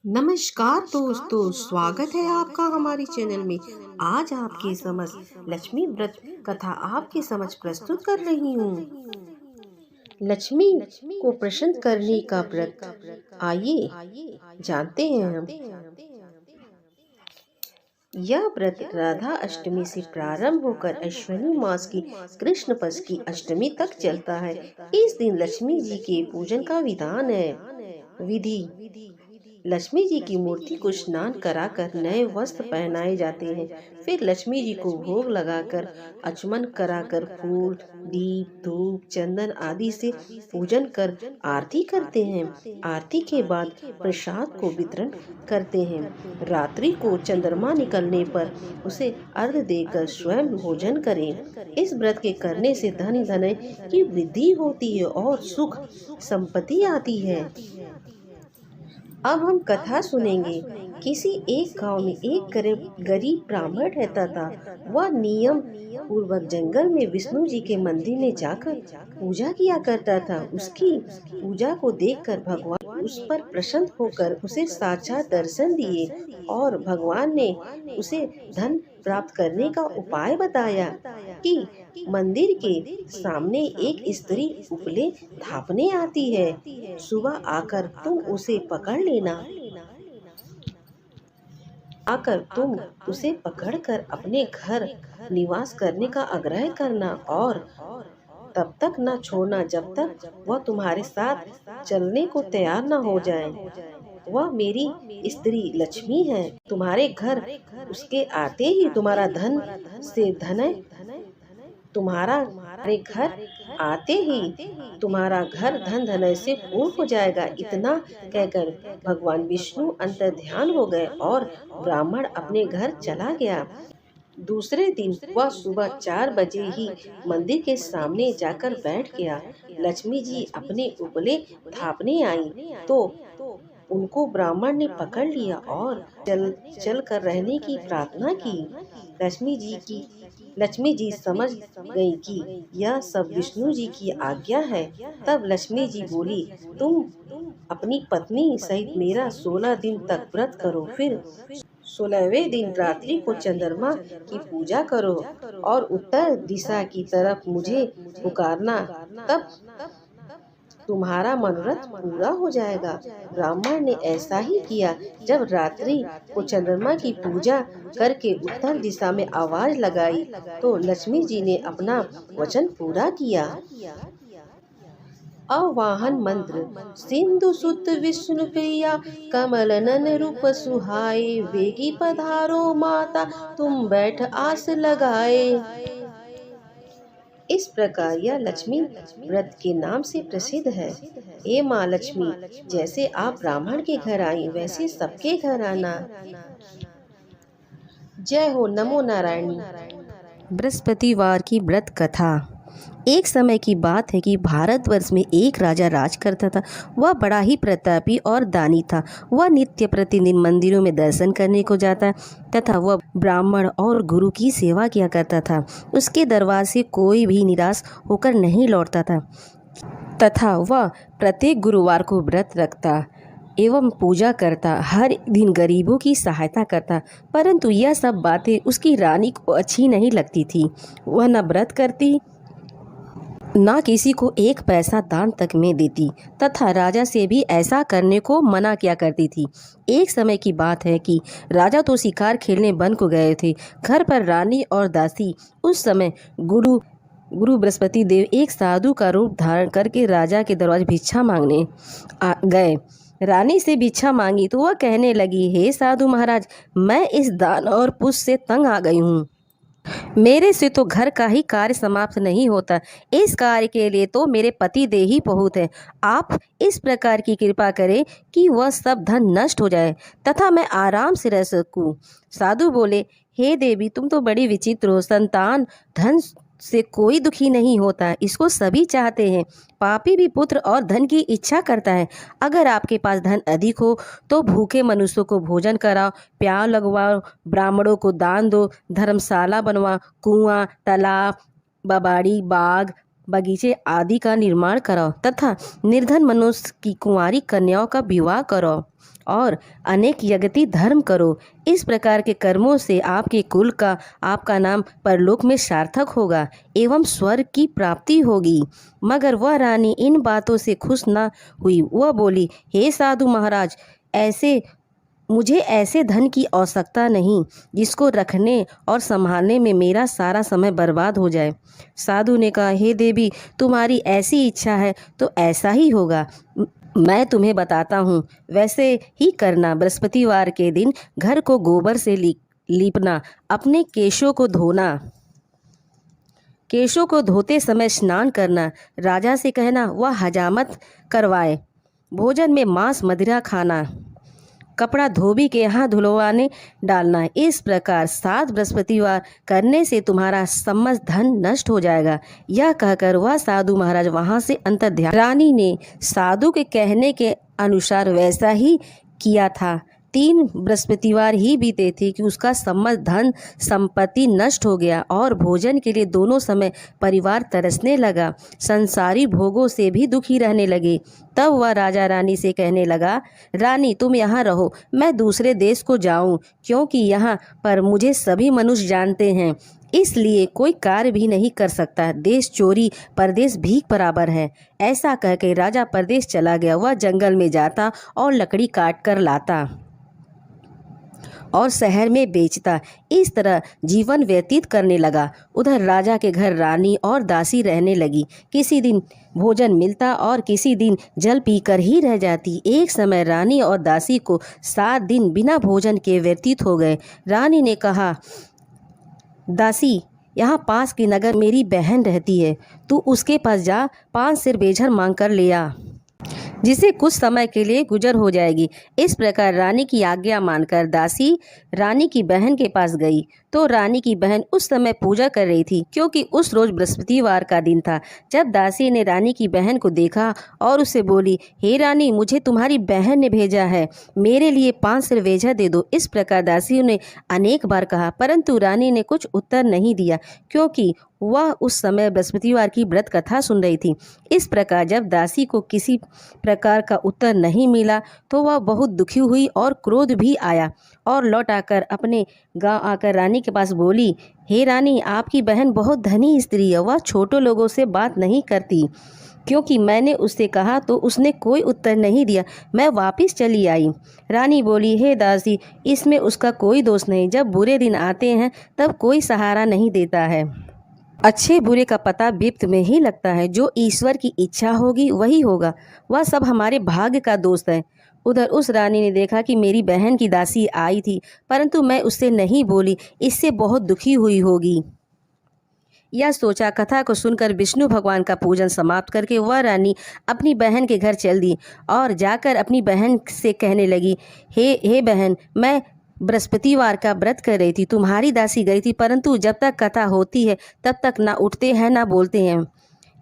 नमस्कार दोस्तों, स्वागत है आपका हमारे चैनल में। आज आपके समक्ष लक्ष्मी व्रत कथा आपके समक्ष प्रस्तुत कर रही हूँ। लक्ष्मी को प्रसन्न करने का व्रत, आइए जानते हैं हम। यह व्रत राधा अष्टमी से प्रारंभ होकर अश्विनी मास की कृष्ण पक्ष की अष्टमी तक चलता है। इस दिन लक्ष्मी जी के पूजन का विधान है। विधि: लक्ष्मी जी की मूर्ति को स्नान कराकर नए वस्त्र पहनाए जाते हैं। फिर लक्ष्मी जी को भोग लगाकर आचमन कराकर फूल, दीप, धूप, चंदन आदि से पूजन कर आरती करते हैं। आरती के बाद प्रसाद को वितरण करते हैं। रात्रि को चंद्रमा निकलने पर उसे अर्घ देकर स्वयं भोजन करें। इस व्रत के करने से धन धन की वृद्धि होती है और सुख संपत्ति आती है। अब हम कथा सुनेंगे। किसी एक गांव में एक गरीब ब्राह्मण रहता था। वह नियम पूर्वक जंगल में विष्णु जी के मंदिर में जाकर पूजा किया करता था। उसकी पूजा को देखकर भगवान उस पर प्रसन्न होकर उसे साक्षात दर्शन दिए और भगवान ने उसे धन प्राप्त करने का उपाय बताया कि मंदिर के सामने एक स्त्री उपले थापने आती है। सुबह आकर तुम उसे पकड़ लेना। उसे पकड़कर अपने घर निवास करने का आग्रह करना और तब तक न छोड़ना जब तक वह तुम्हारे साथ चलने को तैयार न हो जाए। वह मेरी स्त्री लक्ष्मी है। तुम्हारे घर उसके आते ही तुम्हारा धन से धन तुम्हारा घर आते ही तुम्हारा घर धन धन से पूर्ण हो जाएगा। इतना कहकर भगवान विष्णु अंतर्ध्यान हो गए और ब्राह्मण अपने घर चला गया। दूसरे दिन वह सुबह 4 बजे ही मंदिर के सामने जाकर बैठ गया। लक्ष्मी जी अपने उपले थापने आई तो उनको ब्राह्मण ने पकड़ लिया और चल कर रहने की प्रार्थना की। लक्ष्मी जी समझ गई कि यह सब विष्णु जी की आज्ञा है। तब लक्ष्मी जी बोली, तुम अपनी पत्नी सहित मेरा 16 दिन तक व्रत करो। फिर 16वें दिन रात्रि को चंद्रमा की पूजा करो और उत्तर दिशा की तरफ मुझे पुकारना। तब तुम्हारा मनोरथ पूरा हो जाएगा। ब्राह्मण ने ऐसा ही किया। जब रात्रि को चंद्रमा की पूजा करके उत्तर दिशा में आवाज लगाई तो लक्ष्मी जी ने अपना वचन पूरा किया। आवाहन मंत्र: सिंधु सुत विष्णु प्रिया, कमल नन रूप सुहाए, वेगी पधारो माता, तुम बैठ आस लगाए। इस प्रकार यह लक्ष्मी व्रत के नाम से प्रसिद्ध है। हे माँ लक्ष्मी, जैसे आप ब्राह्मण के घर आई वैसे सबके घर आना। जय हो। नमो नारायणी। बृहस्पतिवार की व्रत कथा। एक समय की बात है कि भारतवर्ष में एक राजा राज करता था। वह बड़ा ही प्रतापी और दानी था। वह नित्य प्रतिदिन मंदिरों में दर्शन करने को जाता तथा वह ब्राह्मण और गुरु की सेवा किया करता था। उसके दरबार से कोई भी निराश होकर नहीं लौटता था तथा वह प्रत्येक गुरुवार को व्रत रखता एवं पूजा करता, हर दिन गरीबों की सहायता करता। परंतु यह सब बातें उसकी रानी को अच्छी नहीं लगती थी। वह न व्रत करती, ना किसी को एक पैसा दान तक में देती तथा राजा से भी ऐसा करने को मना किया करती थी। एक समय की बात है कि राजा तो शिकार खेलने वन को गए थे। घर पर रानी और दासी। उस समय गुरु बृहस्पति देव एक साधु का रूप धारण करके राजा के दरवाजे भिक्षा मांगने गए। रानी से भिक्षा मांगी तो वह कहने लगी, हे साधु महाराज, मैं इस दान और पुष्ट से तंग आ गई हूँ। मेरे से तो घर का ही कार्य समाप्त नहीं होता। इस कार्य के लिए तो मेरे पति देव ही बहुत है। आप इस प्रकार की कृपा करें कि वह सब धन नष्ट हो जाए तथा मैं आराम से रह सकूं। साधु बोले, हे देवी, तुम तो बड़ी विचित्र हो। संतान धन से कोई दुखी नहीं होता, इसको सभी चाहते हैं। पापी भी पुत्र और धन की इच्छा करता है। अगर आपके पास धन अधिक हो तो भूखे मनुष्यों को भोजन कराओ, प्याव लगवाओ, ब्राह्मणों को दान दो, धर्मशाला बनवा, कुआं, तालाब, बबाड़ी, बाग, बगीचे आदि का निर्माण कराओ तथा निर्धन मनुष्य की कुंवारी कन्याओं का विवाह करो। और अनेक यज्ञति धर्म करो। इस प्रकार के कर्मों से आपके कुल का आपका नाम परलोक में सार्थक होगा एवं स्वर्ग की प्राप्ति होगी। मगर वह रानी इन बातों से खुश न हुई। वह बोली, हे साधु महाराज, मुझे ऐसे धन की आवश्यकता नहीं जिसको रखने और संभालने में मेरा सारा समय बर्बाद हो जाए। साधु ने कहा, हे देवी, तुम्हारी ऐसी इच्छा है तो ऐसा ही होगा। मैं तुम्हें बताता हूँ, वैसे ही करना। बृहस्पतिवार के दिन घर को गोबर से लीपना, अपने केशों को धोना, केशों को धोते समय स्नान करना, राजा से कहना वह हजामत करवाए, भोजन में मांस मदिरा खाना, कपड़ा धोबी के यहाँ धुलवाने डालना। इस प्रकार 7 बृहस्पतिवार करने से तुम्हारा समस्त धन नष्ट हो जाएगा। यह कहकर वह साधु महाराज वहाँ से अंतर्ध्यान। रानी ने साधु के कहने के अनुसार वैसा ही किया था। 3 बृहस्पतिवार ही बीते थे कि उसका समस्त धन संपत्ति नष्ट हो गया और भोजन के लिए दोनों समय परिवार तरसने लगा, संसारी भोगों से भी दुखी रहने लगे। तब वह राजा रानी से कहने लगा, रानी तुम यहाँ रहो, मैं दूसरे देश को जाऊँ, क्योंकि यहाँ पर मुझे सभी मनुष्य जानते हैं, इसलिए कोई कार्य भी नहीं कर सकता। देश चोरी परदेश भीख बराबर है। ऐसा कहकर राजा परदेश चला गया। वह जंगल में जाता और लकड़ी काट कर लाता और शहर में बेचता। इस तरह जीवन व्यतीत करने लगा। उधर राजा के घर रानी और दासी रहने लगी। किसी दिन भोजन मिलता और किसी दिन जल पीकर ही रह जाती। एक समय रानी और दासी को 7 दिन बिना भोजन के व्यतीत हो गए। रानी ने कहा, दासी, यहाँ पास के नगर मेरी बहन रहती है, तू उसके पास जा, 5 सिर बेझर मांग कर ले आ, जिसे कुछ समय के लिए गुजर हो जाएगी। इस प्रकार रानी की आज्ञा मानकर दासी रानी की बहन के पास गई तो रानी की बहन उस समय पूजा कर रही थी, क्योंकि उस रोज बृहस्पतिवार का दिन था। जब दासी ने रानी की बहन को देखा और उससे बोली, हे रानी, मुझे तुम्हारी बहन ने भेजा है, मेरे लिए 5 सिर बेझर दे दो। इस प्रकार दासी ने अनेक बार कहा, परंतु रानी ने कुछ उत्तर नहीं दिया, क्योंकि वह उस समय बृहस्पतिवार की व्रत कथा सुन रही थी। इस प्रकार जब दासी को किसी प्रकार का उत्तर नहीं मिला तो वह बहुत दुखी हुई और क्रोध भी आया और लौट आकर अपने गांव आकर रानी के पास बोली, हे रानी, आपकी बहन बहुत धनी स्त्री है, वह छोटे लोगों से बात नहीं करती। क्योंकि मैंने उससे कहा तो उसने कोई उत्तर नहीं दिया, मैं वापस चली आई। रानी बोली, हे दासी, इसमें उसका कोई दोष नहीं। जब बुरे दिन आते हैं तब कोई सहारा नहीं देता है। अच्छे बुरे का पता विप्त में ही लगता है। जो ईश्वर की इच्छा होगी वही होगा। वह सब हमारे भाग्य का दोस्त है। उधर उस रानी ने देखा कि मेरी बहन की दासी आई थी, परंतु मैं उससे नहीं बोली, इससे बहुत दुखी हुई होगी। यह सोचा, कथा को सुनकर विष्णु भगवान का पूजन समाप्त करके वह रानी अपनी बहन के घर चल दी और जाकर अपनी बहन से कहने लगी, हे बहन, मैं बृहस्पतिवार का व्रत कर रही थी, तुम्हारी दासी गई थी, परंतु जब तक कथा होती है तब तक ना उठते हैं ना बोलते हैं,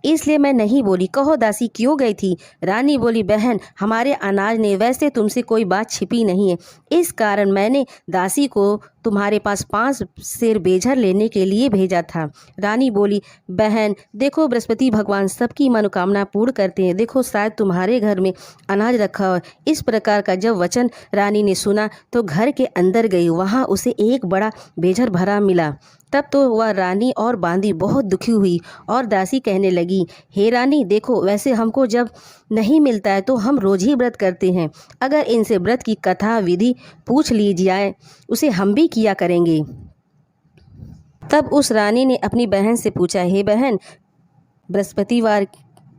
इसलिए मैं नहीं बोली। कहो दासी, क्यों गई थी? रानी बोली, बहन, हमारे अनाज ने वैसे तुमसे कोई बात छिपी नहीं है, इस कारण मैंने दासी को तुम्हारे पास 5 सिर बेझर लेने के लिए भेजा था। रानी बोली, बहन देखो, बृहस्पति भगवान सबकी मनोकामना पूर्ण करते हैं, देखो शायद तुम्हारे घर में अनाज रखा हो। इस प्रकार का जब वचन रानी ने सुना तो घर के अंदर गई, वहाँ उसे एक बड़ा बेझर भरा मिला। तब तो वह रानी और बांदी बहुत दुखी हुई और दासी कहने लगी, हे रानी, देखो, वैसे हमको जब नहीं मिलता है तो हम रोज ही व्रत करते हैं, अगर इनसे व्रत की कथा विधि पूछ ली जाए उसे हम भी किया करेंगे। तब उस रानी ने अपनी बहन से पूछा, हे बहन, बृहस्पतिवार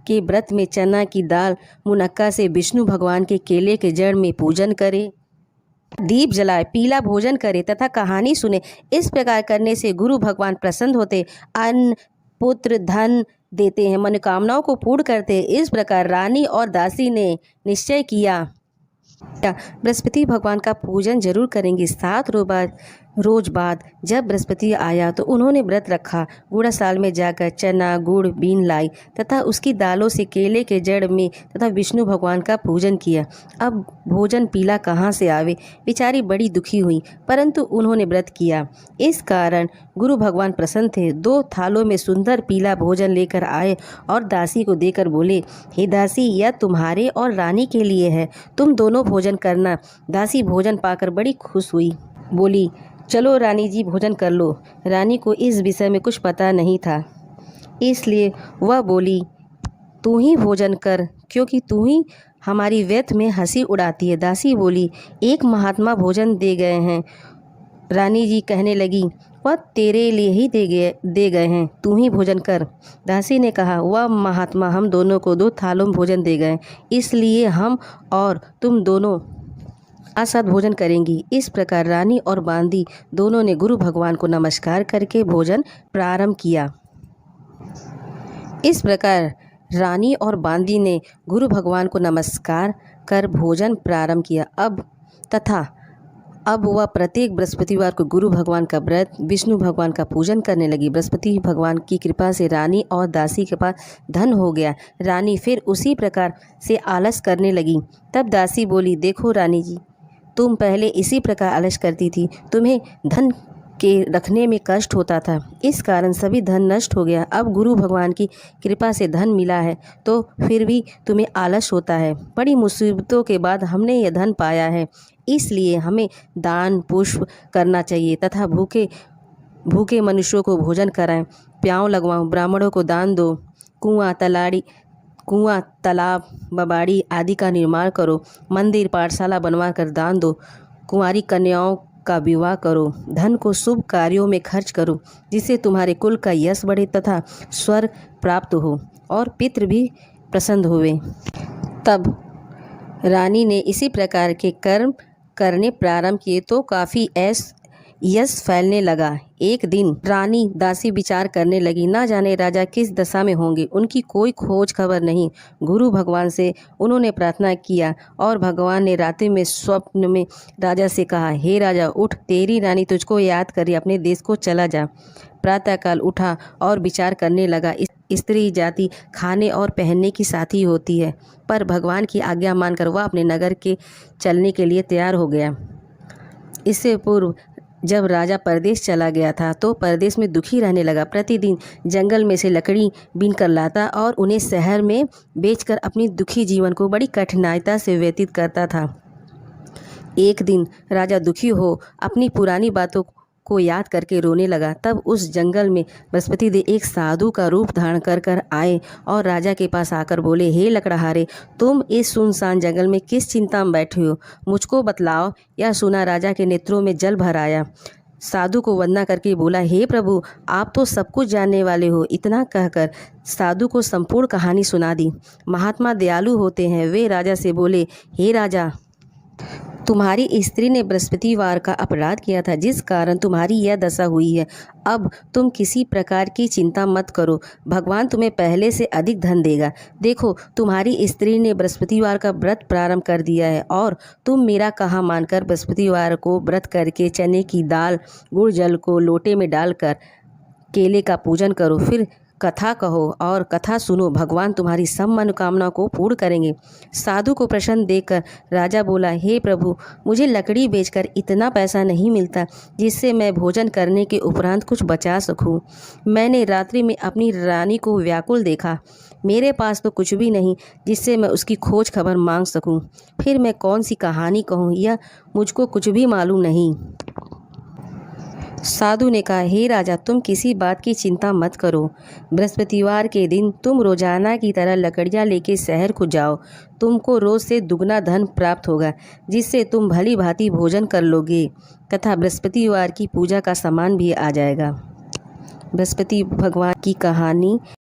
के व्रत में चना की दाल मुनक्का से विष्णु भगवान के केले के जड़ में पूजन करें, दीप जलाए, पीला भोजन करे तथा कहानी सुने। इस प्रकार करने से गुरु भगवान प्रसन्न होते, अन्न पुत्र धन देते हैं, मनोकामनाओं को पूर्ण करते हैं। इस प्रकार रानी और दासी ने निश्चय किया बृहस्पति भगवान का पूजन जरूर करेंगे। 7 रोज बाद रोज बाद जब बृहस्पति आया तो उन्होंने व्रत रखा। गुड़ासाल में जाकर चना गुड़ बीन लाई तथा उसकी दालों से केले के जड़ में तथा विष्णु भगवान का पूजन किया। अब भोजन पीला कहाँ से आवे, बेचारी बड़ी दुखी हुई, परंतु उन्होंने व्रत किया। इस कारण गुरु भगवान प्रसन्न थे। 2 थालों में सुंदर पीला भोजन लेकर आए और दासी को देकर बोले, हे दासी, यह तुम्हारे और रानी के लिए है, तुम दोनों भोजन करना। दासी भोजन पाकर बड़ी खुश हुई, बोली, चलो रानी जी भोजन कर लो। रानी को इस विषय में कुछ पता नहीं था, इसलिए वह बोली, तू ही भोजन कर, क्योंकि तू ही हमारी व्यर्थ में हंसी उड़ाती है। दासी बोली, एक महात्मा भोजन दे गए हैं। रानी जी कहने लगी, वह तेरे लिए ही दे गए हैं, तू ही भोजन कर। दासी ने कहा, वह महात्मा हम दोनों को 2 थालों में भोजन दे गए, इसलिए हम और तुम दोनों साथ भोजन करेंगी। इस प्रकार रानी और बांदी दोनों ने गुरु भगवान को नमस्कार करके भोजन प्रारंभ किया। इस प्रकार रानी और बांदी ने गुरु भगवान को नमस्कार कर भोजन प्रारंभ किया। अब वह प्रत्येक बृहस्पतिवार को गुरु भगवान का व्रत, विष्णु भगवान का पूजन करने लगी। बृहस्पति भगवान की कृपा से रानी और दासी के पास धन हो गया। रानी फिर उसी प्रकार से आलस करने लगी। तब दासी बोली, देखो रानी जी, तुम पहले इसी प्रकार आलस करती थी, तुम्हें धन के रखने में कष्ट होता था, इस कारण सभी धन नष्ट हो गया। अब गुरु भगवान की कृपा से धन मिला है तो फिर भी तुम्हें आलस होता है। बड़ी मुसीबतों के बाद हमने यह धन पाया है, इसलिए हमें दान पुष्प करना चाहिए तथा भूखे मनुष्यों को भोजन कराएं, प्याव लगवाओ, ब्राह्मणों को दान दो, कुआं तालाब बबाड़ी आदि का निर्माण करो, मंदिर पाठशाला बनवा कर दान दो, कुंवारी कन्याओं का विवाह करो, धन को शुभ कार्यों में खर्च करो, जिससे तुम्हारे कुल का यश बढ़े तथा स्वर्ग प्राप्त हो और पितृ भी प्रसन्न हुए। तब रानी ने इसी प्रकार के कर्म करने प्रारंभ किए तो काफ़ी यश फैलने लगा। एक दिन रानी दासी विचार करने लगी, ना जाने राजा किस दशा में होंगे, उनकी कोई खोज खबर नहीं। गुरु भगवान से उन्होंने प्रार्थना किया और भगवान ने रात्रि में स्वप्न में राजा से कहा, हे राजा उठ, तेरी रानी तुझको याद करे अपने देश को चला जा। प्रातःकाल उठा और विचार करने लगा, स्त्री जाति खाने और पहनने की साथी होती है, पर भगवान की आज्ञा मानकर वह अपने नगर के चलने के लिए तैयार हो गया। इससे पूर्व जब राजा परदेश चला गया था तो परदेश में दुखी रहने लगा। प्रतिदिन जंगल में से लकड़ी बीन कर लाता और उन्हें शहर में बेचकर अपनी दुखी जीवन को बड़ी कठिनाइता से व्यतीत करता था। एक दिन राजा दुखी हो अपनी पुरानी बातों को याद करके रोने लगा। तब उस जंगल में बृहस्पति देव एक साधु का रूप धारण कर आए और राजा के पास आकर बोले, हे लकड़हारे, तुम इस सुनसान जंगल में किस चिंता में बैठे हो, मुझको बतलाओ। यह सुना राजा के नेत्रों में जल भर आया। साधु को वंदना करके बोला, हे प्रभु, आप तो सब कुछ जानने वाले हो। इतना कहकर साधु को संपूर्ण कहानी सुना दी। महात्मा दयालु होते हैं। वे राजा से बोले, हे राजा, तुम्हारी स्त्री ने बृहस्पतिवार का अपराध किया था, जिस कारण तुम्हारी यह दशा हुई है। अब तुम किसी प्रकार की चिंता मत करो, भगवान तुम्हें पहले से अधिक धन देगा। देखो, तुम्हारी स्त्री ने बृहस्पतिवार का व्रत प्रारंभ कर दिया है और तुम मेरा कहा मानकर बृहस्पतिवार को व्रत करके चने की दाल गुड़ जल को लोटे में डालकर केले का पूजन करो, फिर कथा कहो और कथा सुनो, भगवान तुम्हारी सब मनोकामना को पूर्ण करेंगे। साधु को प्रसन्न देखकर राजा बोला, हे प्रभु, मुझे लकड़ी बेचकर इतना पैसा नहीं मिलता जिससे मैं भोजन करने के उपरांत कुछ बचा सकूं। मैंने रात्रि में अपनी रानी को व्याकुल देखा, मेरे पास तो कुछ भी नहीं जिससे मैं उसकी खोज खबर मांग सकूं। फिर मैं कौन सी कहानी कहूँ, यह मुझको कुछ भी मालूम नहीं। साधु ने कहा, हे राजा, तुम किसी बात की चिंता मत करो। बृहस्पतिवार के दिन तुम रोजाना की तरह लकड़ियाँ लेके शहर को जाओ। तुमको रोज से दुगना धन प्राप्त होगा, जिससे तुम भली भांति भोजन कर लोगे तथा बृहस्पतिवार की पूजा का सामान भी आ जाएगा। बृहस्पति भगवान की कहानी।